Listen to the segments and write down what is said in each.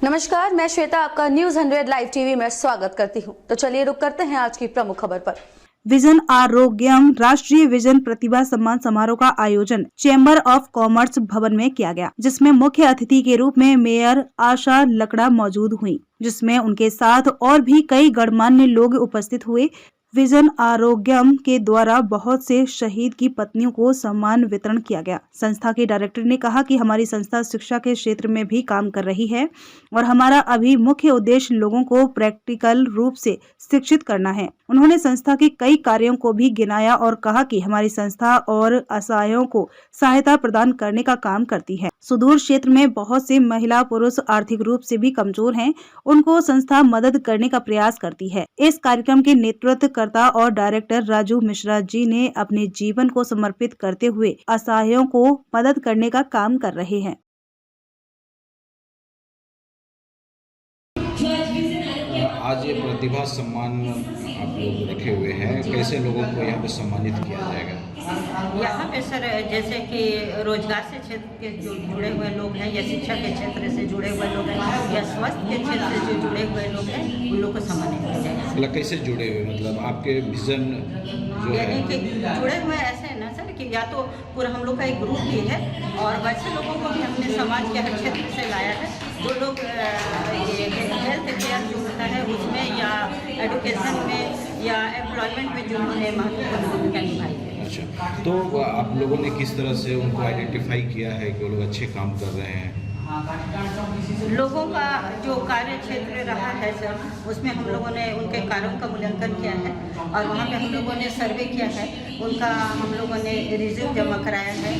नमस्कार, मैं श्वेता आपका न्यूज 100 लाइव टीवी में स्वागत करती हूं। तो चलिए रुक करते हैं आज की प्रमुख खबर पर। विजन आरोग्यम राष्ट्रीय विजन प्रतिभा सम्मान समारोह का आयोजन चैम्बर ऑफ कॉमर्स भवन में किया गया, जिसमें मुख्य अतिथि के रूप में मेयर आशा लकड़ा मौजूद हुई, जिसमें उनके साथ और भी कई गणमान्य लोग उपस्थित हुए। विजन आरोग्यम के द्वारा बहुत से शहीद की पत्नियों को सम्मान वितरण किया गया। संस्था के डायरेक्टर ने कहा कि हमारी संस्था शिक्षा के क्षेत्र में भी काम कर रही है और हमारा अभी मुख्य उद्देश्य लोगों को प्रैक्टिकल रूप से शिक्षित करना है। उन्होंने संस्था के कई कार्यों को भी गिनाया और कहा कि हमारी संस्था और असहायों को सहायता प्रदान करने का काम करती है। सुदूर क्षेत्र में बहुत से महिला पुरुष आर्थिक रूप से भी कमजोर हैं, उनको संस्था मदद करने का प्रयास करती है। इस कार्यक्रम के नेतृत्व कर्ता और डायरेक्टर राजू मिश्रा जी ने अपने जीवन को समर्पित करते हुए असहायों को मदद करने का काम कर रहे हैं। आज ये प्रतिभा सम्मान आप लोग रखे हुए हैं, कैसे लोगों को यहाँ पे सम्मानित किया जाएगा? यहाँ पे सर जैसे कि रोजगार से क्षेत्र के जो जुड़े हुए लोग हैं या शिक्षा के क्षेत्र से जुड़े हुए लोग हैं या स्वास्थ्य के क्षेत्र से जो जुड़े हुए लोग हैं उन लोग को सम्मानित किया जाएगा। मतलब कैसे जुड़े हुए, मतलब आपके विजन जो है यानी कि जुड़े हुए ऐसे है ना सर कि या तो पूरा हम लोग का एक ग्रुप भी है और वैसे लोगों को भी हमने समाज के हर क्षेत्र से लाया है जो लोग हेल्थ केयर जो होता है उसमें या एजुकेशन में या एम्प्लॉयमेंट में जिन्होंने महत्वपूर्ण भूमिका निभाई है। अच्छा, तो आप लोगों ने किस तरह से उनको आइडेंटिफाई किया है कि वो लोग अच्छे काम कर रहे हैं? लोगों का जो कार्य क्षेत्र रहा है सर उसमें हम लोगों ने उनके कार्यों का मूल्यांकन किया है और वहाँ पे हम लोगों ने सर्वे किया है, उनका हम लोगों ने रिज्यूम जमा कराया है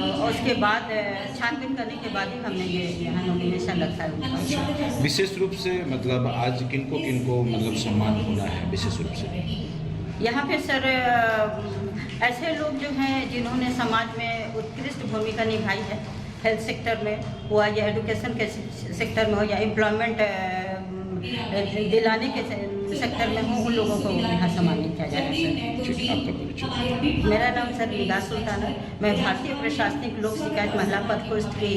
और उसके बाद छानबीन करने के बाद ही हमने ये यहाँ नॉमिनेशन रखा है उनका। विशेष रूप से मतलब आज किनको मतलब सम्मान होना है विशेष रूप से? यहाँ पे सर ऐसे लोग जो हैं जिन्होंने समाज में उत्कृष्ट भूमिका निभाई है, हेल्थ सेक्टर में हुआ या एजुकेशन के सेक्टर में हो या एम्प्लॉयमेंट दिलाने के सेक्टर में हो, उन लोगों को यहाँ सम्मानित किया जाएगा सर। मेरा नाम सर निगाह सुल्तान है। मैं भारतीय प्रशासनिक लोक शिकायत महिला प्रकोष्ठ की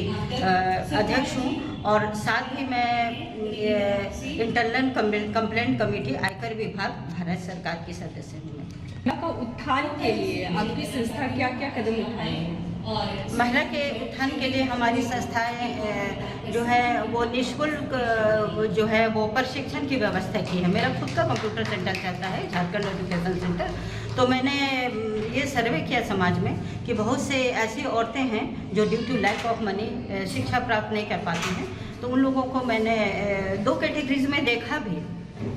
अध्यक्ष हूँ और साथ ही मैं इंटरनल कंप्लेंट कमेटी आयकर विभाग भारत सरकार की सदस्य हूँ। महिला का उत्थान के लिए आपकी संस्था क्या क्या कदम उठाए हैं? महिला के उत्थान के लिए हमारी संस्थाएं जो है वो निःशुल्क जो है वो प्रशिक्षण की व्यवस्था की है। मेरा खुद का कंप्यूटर सेंटर चलता है, झारखंड एजुकेशन सेंटर। तो मैंने ये सर्वे किया समाज में कि बहुत से ऐसी औरतें हैं जो due to lack of money शिक्षा प्राप्त नहीं कर पाती हैं, तो उन लोगों को मैंने 2 कैटेगरीज में देखा भी।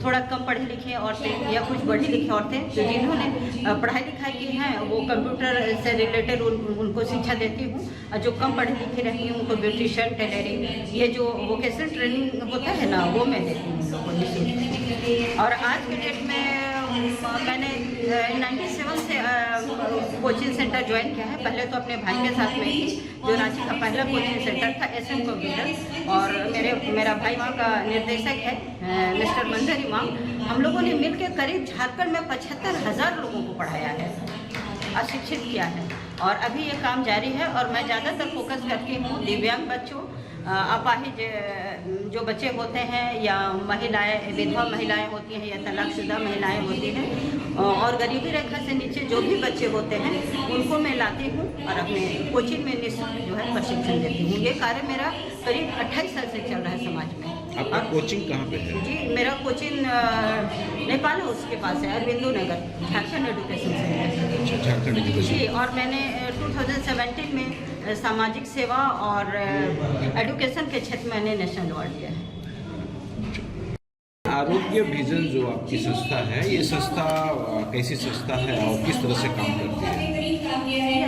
थोड़ा कम पढ़ी लिखी औरतें या कुछ बढ़ी लिखी औरतें जो जिन्होंने पढ़ाई लिखाई की है वो कंप्यूटर से रिलेटेड उनको शिक्षा देती हूँ, और जो कम पढ़ी लिखी रहती हैं उनको ब्यूटिशियन, टेलरिंग, ये जो वोकेशनल ट्रेनिंग होता है ना वो मैं देती हूँ लोगों को। और आज के डेट में मैंने 97 से कोचिंग सेंटर ज्वाइन किया है। पहले तो अपने भाई के साथ में ही जो रांची का पहला कोचिंग सेंटर था SM कंप्यूटर, और मेरा भाई वहाँ का निर्देशक है मिस्टर मंजर इमाम। हम लोगों ने मिलकर करीब झारखंड में 75,000 लोगों को पढ़ाया है, अशिक्षित किया है और अभी ये काम जारी है। और मैं ज़्यादातर फोकस करती हूँ दिव्यांग बच्चों, अपाहिज जो बच्चे होते हैं या महिलाएं, विधवा महिलाएं होती हैं या तलाकशुदा महिलाएं होती हैं और गरीबी रेखा से नीचे जो भी बच्चे होते हैं उनको मैं लाती हूँ और अपने कोचिंग में निःशुल्क जो है प्रशिक्षण देती हूँ। ये कार्य मेरा करीब 28 साल से चल रहा है समाज में। आपका कोचिंग कहाँ पे है? जी, मेरा कोचिंग नेपाल हाउस के पास है, Bindu Nagar, Jharkhand education centre. Jharkhand education. जी, और मैंने 2017 में सामाजिक सेवा और एजुकेशन के क्षेत्र में मैंने नेशनल अवार्ड लिया है। आरोग्य विजन जो आपकी संस्था है, ये संस्था कैसी संस्था है और किस तरह से काम करती है?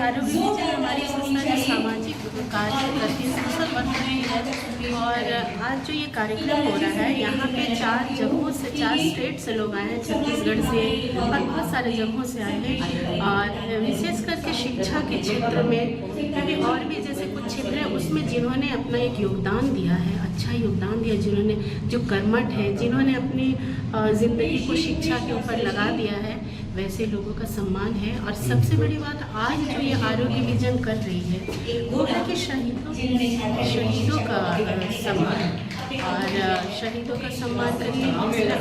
आरोग्य विजन हमारी संस्था जो सामाजिक कार्य करती है, सोशल वर्क करती है। और आज जो ये कार्यक्रम हो रहा है यहाँ पे 4 जगहों से, 4 स्टेट से लोग आए हैं, छत्तीसगढ़ से और बहुत सारे जगहों से आए हैं। और विशेष करके शिक्षा के क्षेत्र में क्योंकि और भी जैसे कुछ क्षेत्र हैं उसमें जिन्होंने अपना एक योगदान दिया है, अच्छा योगदान दिया, जिन्होंने जो कर्मठ है, जिन्होंने अपनी ज़िंदगी को शिक्षा के ऊपर लगा दिया है, वैसे लोगों का सम्मान है। और सबसे बड़ी बात आज जो ये आरोग्य विजन कर रही है वो है कि शहीदों का सम्मान। और शहीदों का सम्मान करती हूँ।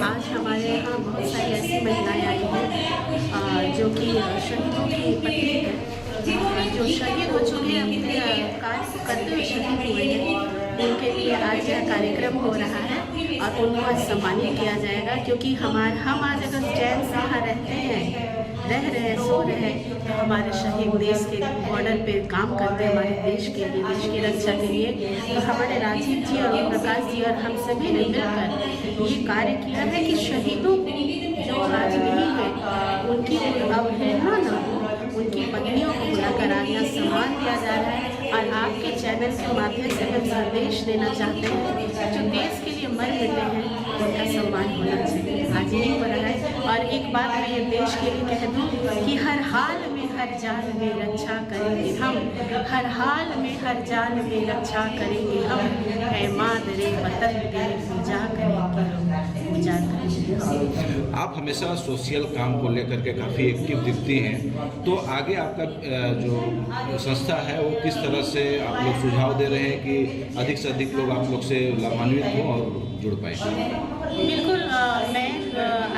आज हमारे यहाँ बहुत सारी ऐसी महिलाएं आई हैं जो कि शहीदों की पत्नी है, जो शहीद हो चुके हैं, अपने कार्य को करते हुए शहीद हुए हैं। उनके लिए आज यह कार्यक्रम हो रहा है और उनको आज सम्मानित किया जाएगा, क्योंकि हम आज अगर चैन से यहाँ रहते हैं, रह रहे हैं, सो रहे हैं, तो हमारे शहीद देश के बॉर्डर पे काम करते हैं, हमारे देश के लिए, देश की रक्षा के लिए। तो हमारे राजीव जी और प्रकाश जी और हम सभी ने मिलकर ये कार्य किया है कि शहीदों जो आज नहीं है उनकी अवहेलना न हो, उनकी पत्नियों को बुलाकर आज यहाँ सम्मान दिया जा रहा है। और आपके चैनल के माध्यम से हम संदेश देना चाहते हैं, जो देश के लिए मर मिटे हैं उनका सम्मान होना चाहिए। आज यही हो रहा है। और एक बात मैं ये देश के लिए कह दूँ कि हर हाल में हर जाल में रक्षा करेंगे हम, हर हाल में हर जाल में रक्षा करेंगे हम, है मादरे वतन तेरी पूजा करेंगे हम, पूजा करेंगे। आप हमेशा सोशल काम को लेकर के काफ़ी एक्टिव दिखती हैं, तो आगे आपका जो संस्था है वो किस तरह से आप लोग सुझाव दे रहे हैं कि अधिक से अधिक लोग आप लोग से लाभान्वित हों और जुड़ पाए? बिल्कुल, मैं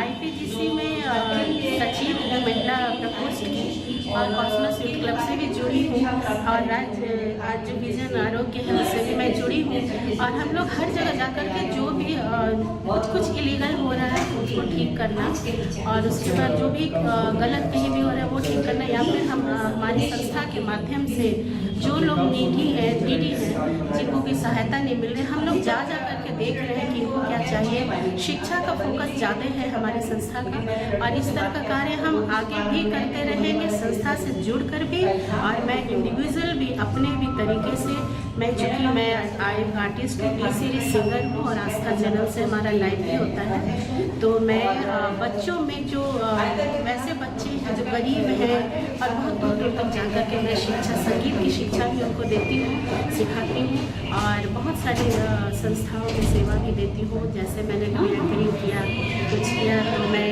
IPGC में सचिव हूँ महिला प्रकोष्ठ की, और कॉस्मोस यूथ क्लब से भी जुड़ी हूँ, और आज जो विजन आरोग्य है उससे भी मैं जुड़ी हूँ। और हम लोग हर जगह जाकर के जो भी कुछ इलीगल हो रहा है उसको ठीक करना, और उसके बाद जो भी गलत कहीं भी हो रहा है वो ठीक करना, या फिर हम हमारी संस्था के माध्यम से जो लोग नीडी है जिनको की सहायता नहीं मिल रही, हम लोग जा करके देख रहे हैं कि इनको क्या चाहिए। शिक्षा का फोकस ज़्यादा है हमारे संस्था का, और इस तरह का कार्य हम आगे भी करते रहेंगे संस्था से जुड़कर भी। और मैं इंडिविजुअल भी अपने भी तरीके से, चूँकि मैं आर्टिस्ट टी सीरीज सिंगर हूँ और आस्था चैनल से हमारा लाइव भी होता है, तो मैं बच्चों में जो वैसे बच्चे हैं जो गरीब हैं और बहुत दूर दूर तक जाकर के मैं शिक्षा, संगीत की शिक्षा भी उनको देती हूँ, सिखाती हूँ, और बहुत सारी संस्थाओं में सेवा भी देती हूँ। जैसे मैंने मिमिक्री किया, कुछ किया, तो मैं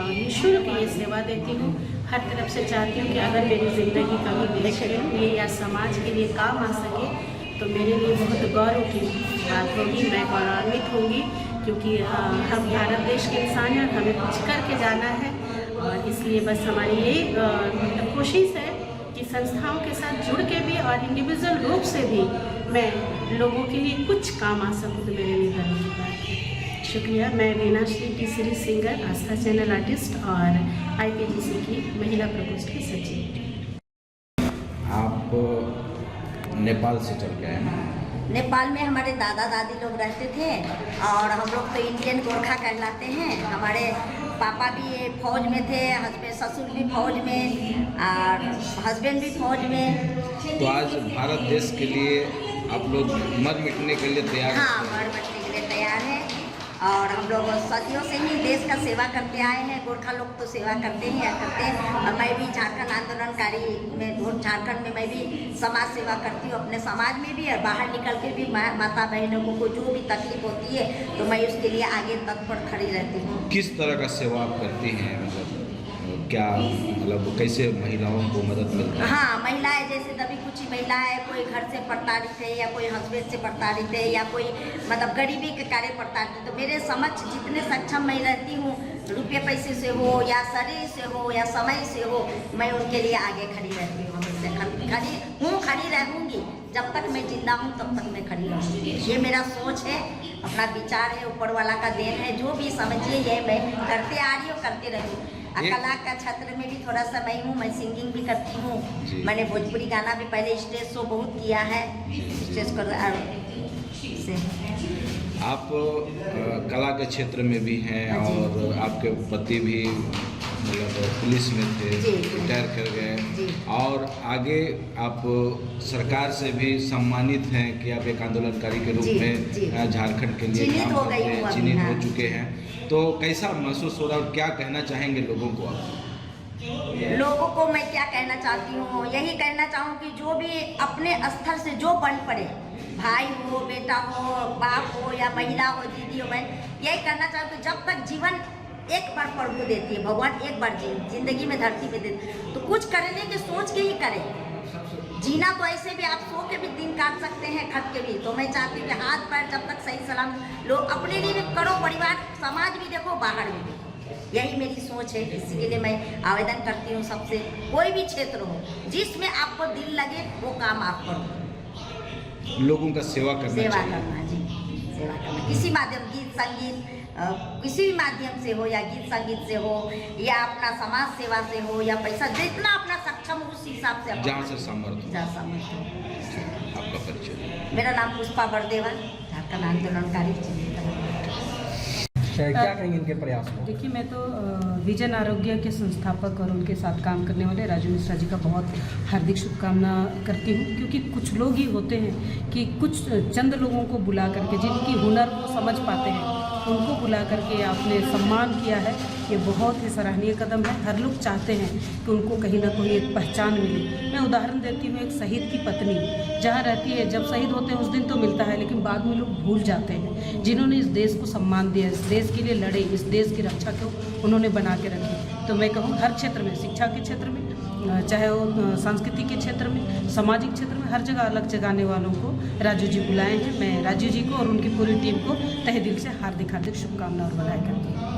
निःशुल्क ये सेवा देती हूँ। हर तरफ से चाहती हूँ कि अगर मेरी ज़िंदगी कभी देश के लिए या समाज के लिए काम आ सके तो मेरे लिए बहुत गौरव की बात होगी, मैं गौरवान्वित होंगी, क्योंकि हम भारत देश के इंसान हैं, हमें कुछ करके जाना है। और इसलिए बस हमारी ये कोशिश है कि संस्थाओं के साथ जुड़ के भी और इंडिविजुअल रूप से भी मैं लोगों के लिए कुछ काम आ सकूँ, तो मेरे लिए गर्व की बात है। शुक्रिया। मैं Reena Shri T series singer, Aastha channel artist और IPGC की महिला प्रकोष्ठ की सचिव। आप नेपाल से चल के आए ना? नेपाल में हमारे दादा दादी लोग रहते थे, और हम लोग तो इंडियन गोरखा कहलाते हैं। हमारे पापा भी फौज में थे, हस्बैंड ससुर भी फौज में, और हस्बैंड भी फौज में। तो आज भारत देश के लिए आप लोग मर मिटने के लिए तैयार हैं? हाँ, मर मिटने के लिए तैयार हैं, और हम लोग सदियों से ही देश का सेवा करते आए हैं। गोरखा लोग तो सेवा करते ही करते हैं, और मैं भी झारखंड आंदोलनकारी में, झारखंड में मैं भी समाज सेवा करती हूँ, अपने समाज में भी, और बाहर निकल के भी माता बहनों को जो भी तकलीफ होती है तो मैं उसके लिए आगे तत्पर खड़ी रहती हूँ। किस तरह का सेवा आप करती हैं? मतलब क्या, मतलब कैसे महिलाओं को मदद मिलती है? हाँ, महिलाएं जैसे तभी कुछ महिलाएं कोई घर से प्रताड़ित है, या कोई हस्बैंड से प्रताड़ित है, या कोई मतलब गरीबी के कार्य प्रताड़ित है, तो मेरे समक्ष जितने सक्षम मैं रहती हूँ, रुपये पैसे से हो या शरीर से हो या समय से हो, मैं उनके लिए आगे खड़ी रहती हूँ। खड़ी रहूँगी जब तक मैं जिंदा हूँ, तब तक मैं खड़ी रहूँगी। ये मेरा सोच है, अपना विचार है, ऊपर वाला का देन है, जो भी समझिए ये मैं करते आ रही हूँ, करते रही। कला का क्षेत्र में भी थोड़ा सा मैं हूँ, मैं सिंगिंग भी करती हूँ। मैंने भोजपुरी गाना भी पहले स्टेज शो बहुत किया है, स्टेज कर से। आप कला के क्षेत्र में भी हैं, और आपके पति भी मतलब पुलिस में थे, रिटायर कर गए, और आगे आप सरकार से भी सम्मानित हैं कि आप एक आंदोलनकारी के रूप में झारखंड के लिए काम करते हैं, चिन्हित हो चुके हैं। तो कैसा महसूस हो रहा है और क्या कहना चाहेंगे लोगों को आप? लोगों को मैं क्या कहना चाहती हूँ, यही कहना चाहूँ कि जो भी अपने स्तर से जो बन पड़े, भाई हो, बेटा हो, बाप हो या महिला हो, दीदी हो, बहन, यही करना चाहूँ कि जब तक जीवन एक बार प्रभु देती है, भगवान एक बार जिंदगी में धरती पे देते, तो कुछ करने की सोच के ही करें। जीना तो ऐसे भी आप सो के भी दिन काट सकते हैं, खट के भी। तो मैं चाहती हूँ कि हाथ पैर जब तक सही सलाम लोग अपने लिए भी करो, परिवार समाज भी देखो, बाहर भी देखो। यही मेरी सोच है। इसी के लिए मैं आवेदन करती हूँ सबसे, कोई भी क्षेत्र हो जिसमें आपको दिल लगे वो काम आप करो। लोगों का सेवा करना सेवा चाहिए। करना जी, सेवा करना किसी माध्यम, गीत संगीत किसी भी माध्यम से हो, या गीत संगीत से हो, या अपना समाज सेवा से हो, या पैसा जितना अपना सक्षम उस हिसाब से जहाँ से सामर्थ्य जहाँ सामर्थ्य हो। आपका परिचय। मेरा नाम पुष्पा बरदेवा, झारखंड आंदोलनकारी। क्या कहेंगे इनके प्रयास को? देखिए, मैं तो विजन आरोग्य के संस्थापक और उनके साथ काम करने वाले राजू मिश्रा जी का बहुत हार्दिक शुभकामना करती हूँ, क्योंकि कुछ लोग ही होते हैं कि कुछ चंद लोगों को बुला करके, जिनकी हुनर को समझ पाते हैं, उनको बुला करके आपने सम्मान किया है। ये बहुत ही सराहनीय कदम है। हर लोग चाहते हैं कि उनको कहीं ना कहीं एक पहचान मिले। मैं उदाहरण देती हूँ, एक शहीद की पत्नी जहाँ रहती है, जब शहीद होते हैं उस दिन तो मिलता है, लेकिन बाद में लोग भूल जाते हैं। जिन्होंने इस देश को सम्मान दिया, इस देश के लिए लड़े, इस देश की रक्षा को उन्होंने बना के रखी। तो मैं कहूँ हर क्षेत्र में, शिक्षा के क्षेत्र में, चाहे वो संस्कृति के क्षेत्र में, सामाजिक क्षेत्र में, हर जगह अलग जगाने वालों को राजू जी बुलाए हैं। मैं राजू जी को और उनकी पूरी टीम को तहे दिल से हार्दिक हार्दिक शुभकामना और बधाई करती हूँ।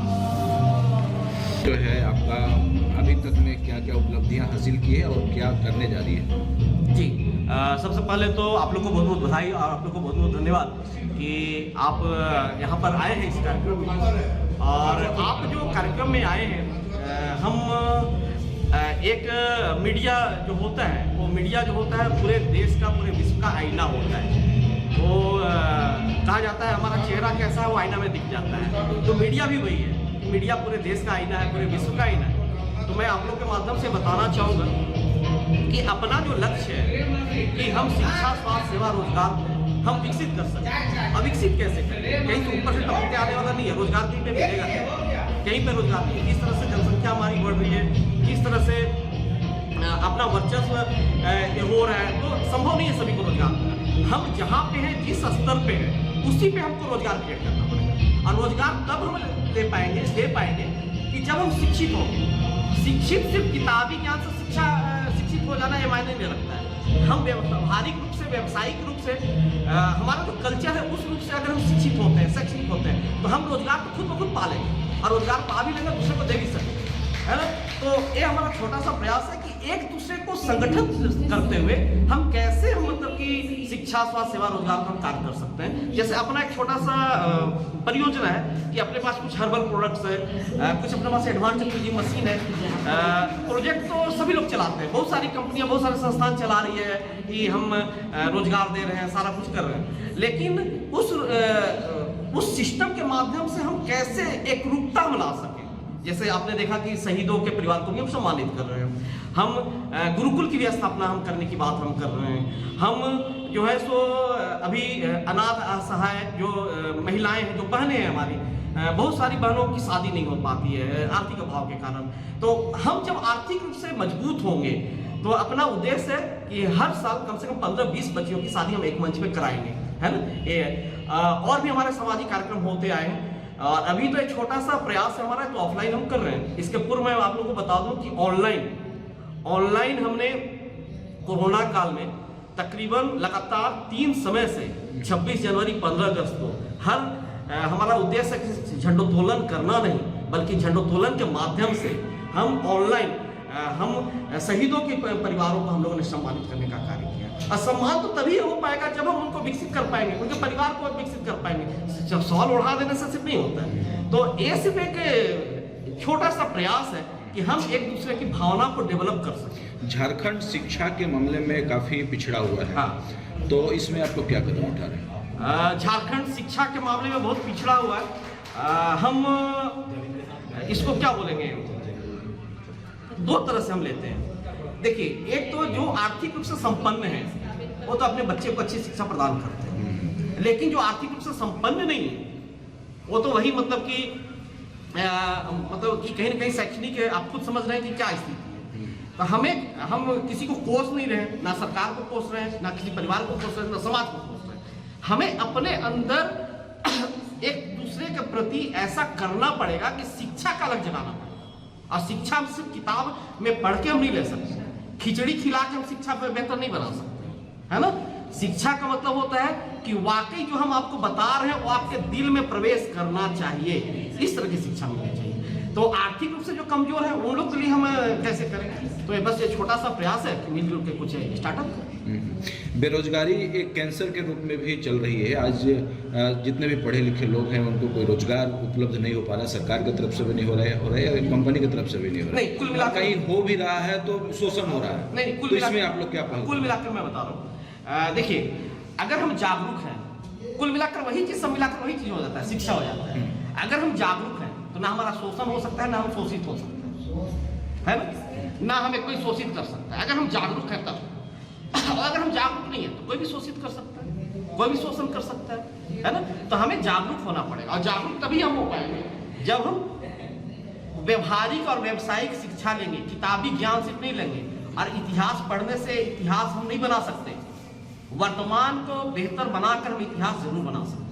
जो है आपका अभी तक में क्या क्या उपलब्धियां हासिल की है और क्या करने जा रही है? जी, सबसे पहले तो आप लोग को बहुत बहुत बधाई और आप लोग को बहुत बहुत धन्यवाद कि आप यहाँ पर आए हैं इस कार्यक्रम में। और आप जो कार्यक्रम में आए हैं, हम एक मीडिया जो होता है, वो मीडिया जो होता है पूरे देश का, पूरे विश्व का आईना होता है। वो कहा जाता है हमारा चेहरा कैसा है वो आईना में दिख जाता है, तो मीडिया भी वही है। मीडिया पूरे देश का आईना है, पूरे विश्व का आईना है। तो मैं आप लोग के माध्यम से बताना चाहूँगा कि अपना जो लक्ष्य है कि हम शिक्षा, स्वास्थ्य सेवा, रोजगार हम विकसित कर सकें। अविकसित कैसे करें? कहीं तो ऊपर से टपक आने वाला नहीं है, रोजगार कहीं पे मिलेगा, कहीं पे रोजगार नहीं। जिस तरह से जनसंख्या हमारी बढ़ रही है, जिस तरह से अपना वर्चस्व हो रहा है, तो संभव नहीं है सभी को रोजगार मिलना। हम जहाँ पे हैं, जिस स्तर पे है, उसी पे हमको रोजगार क्रिएट करना पड़ेगा। और रोजगार तब हम दे पाएंगे कि जब हम शिक्षित होंगे। शिक्षित सिर्फ किताबी ज्ञान से शिक्षित हो जाना ये मायने नहीं रखता है। हम व्यवहारिक रूप से, व्यावसायिक रूप से, हमारा जो कल्चर है उस रूप से अगर हम शिक्षित होते हैं, शैक्षणिक होते हैं, तो हम रोजगार तो खुद ब खुद पा लेंगे, और रोजगार पा भी लेंगे, दूसरे को दे भी सकेंगे, है ना। तो ये हमारा छोटा सा प्रयास है कि एक दूसरे को संगठित करते हुए हम कैसे मतलब कि शिक्षा, स्वास्थ्य सेवा, रोजगार पर हम कार्य कर सकते हैं। जैसे अपना एक छोटा सा परियोजना है कि अपने पास कुछ हर्बल प्रोडक्ट्स है, कुछ अपने पास एडवांस फ्रीजिंग मशीन है। प्रोजेक्ट तो सभी लोग चलाते हैं, बहुत सारी कंपनियां, बहुत सारे संस्थान चला रही है कि हम रोजगार दे रहे हैं, सारा कुछ कर रहे हैं। लेकिन उस सिस्टम के माध्यम से हम कैसे एक रूपता बना सकें। जैसे आपने देखा कि शहीदों के परिवार को भी हम सम्मानित कर रहे हैं। हम गुरुकुल की भी स्थापना हम करने की बात हम कर रहे हैं। हम जो है सो अभी अनाथ असहाय जो महिलाएं हैं, जो बहनें हैं हमारी, बहुत सारी बहनों की शादी नहीं हो पाती है आर्थिक अभाव के कारण। तो हम जब आर्थिक रूप से मजबूत होंगे तो अपना उद्देश्य है कि हर साल कम से कम 15-20 बच्चियों की शादी हम एक मंच पे कराएंगे, है ना। ये और भी हमारे सामाजिक कार्यक्रम होते आए हैं। और अभी तो एक छोटा सा प्रयास है हमारा, तो ऑफलाइन हम कर रहे हैं। इसके पूर्व मैं आप लोगों को बता दूं कि ऑनलाइन हमने कोरोना काल में तकरीबन लगातार 3 समय से 26 जनवरी 15 अगस्त को हमारा उद्देश्य है झंडोत्तोलन करना नहीं, बल्कि झंडोत्तोलन के माध्यम से हम ऑनलाइन हम शहीदों के परिवारों को हम लोगों ने सम्मानित करने का कार्य किया। और सम्मान तो तभी हो पाएगा जब हम उनको विकसित कर पाएंगे, उनके परिवार को विकसित कर पाएंगे। जब सवाल उड़ा देने से सिर्फ नहीं होता है। तो ये सिर्फ एक छोटा सा प्रयास है कि हम एक दूसरे की भावना को डेवलप कर सकें। झारखंड शिक्षा के मामले में काफी पिछड़ा हुआ है। हाँ। तो इसमें आप लोग क्या कदम उठा रहे हैं? झारखंड शिक्षा के मामले में बहुत पिछड़ा हुआ है। हम इसको क्या बोलेंगे, 2 तरह से हम लेते हैं। देखिए, एक तो जो आर्थिक रूप से संपन्न है वो तो अपने बच्चे को अच्छी शिक्षा प्रदान करते हैं, लेकिन जो आर्थिक रूप से संपन्न नहीं है वो तो वही मतलब कि कहीं ना कहीं शैक्षणिक है। आप खुद समझ रहे हैं कि क्या स्थिति है। तो हम किसी को कोस नहीं रहे, ना सरकार को कोस रहे हैं, ना किसी परिवार को कोस रहे हैं, ना समाज को कोस रहे हैं। हमें अपने अंदर एक दूसरे के प्रति ऐसा करना पड़ेगा कि शिक्षा का अलग जगाना पड़ेगा। और शिक्षा सिर्फ किताब में पढ़ के हम नहीं ले सकते। खिचड़ी खिला के हम शिक्षा को बेहतर नहीं बना सकते, है ना। शिक्षा का मतलब होता है कि वाकई जो हम आपको बता रहे हैं वो आपके दिल में प्रवेश करना चाहिए, इस तरह की शिक्षा मिलनी चाहिए। तो आर्थिक रूप से जो कमजोर है उन लोग के लिए हम कैसे करें, तो ये बस ये छोटा सा प्रयास है कि मिलजुल के कुछ स्टार्टअप करें। बेरोजगारी एक कैंसर के रूप में भी चल रही है। आज जितने भी पढ़े लिखे लोग हैं उनको कोई रोजगार उपलब्ध नहीं हो पा रहा, सरकार की तरफ से भी नहीं हो रहा है, कंपनी की तरफ से भी नहीं हो रहा है। नहीं, कुल मिलाकर कहीं हो भी रहा है तो शोषण हो रहा है। नहीं, कुल तो इसमें आप लोग क्या पहल? कुल मिलाकर मैं बता रहा हूँ, देखिए अगर हम जागरूक हैं, कुल मिलाकर वही चीज, सब मिलाकर वही चीज हो जाता है, शिक्षा हो जाता है। अगर हम जागरूक हैं तो ना हमारा शोषण हो सकता है, ना हम शोषित हो सकते हैं, है ना हमें कोई शोषित कर सकता है। अगर हम जागरूक हैं तब, और अगर हम जागरूक नहीं है तो कोई भी शोषित कर सकता है, कोई भी शोषण कर सकता है ना। तो हमें जागरूक होना पड़ेगा, और जागरूक तभी हम हो पाएंगे जब हम व्यवहारिक और व्यावसायिक शिक्षा लेंगे, किताबी ज्ञान सिर्फ नहीं लेंगे। और इतिहास पढ़ने से इतिहास हम नहीं बना सकते, वर्तमान को बेहतर बनाकर हम इतिहास जरूर बना सकते हैं।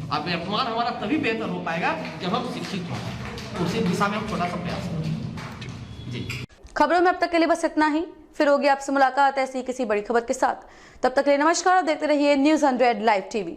और वर्तमान हमारा तभी बेहतर हो पाएगा जब हम शिक्षित हों। उसी दिशा में हम छोटा सा प्रयास करें। जी, खबरों में अब तक के लिए बस इतना ही। फिर होगी आपसे मुलाकात ऐसी किसी बड़ी खबर के साथ। तब तक के लिए नमस्कार और देखते रहिए न्यूज़ 100 लाइव टीवी।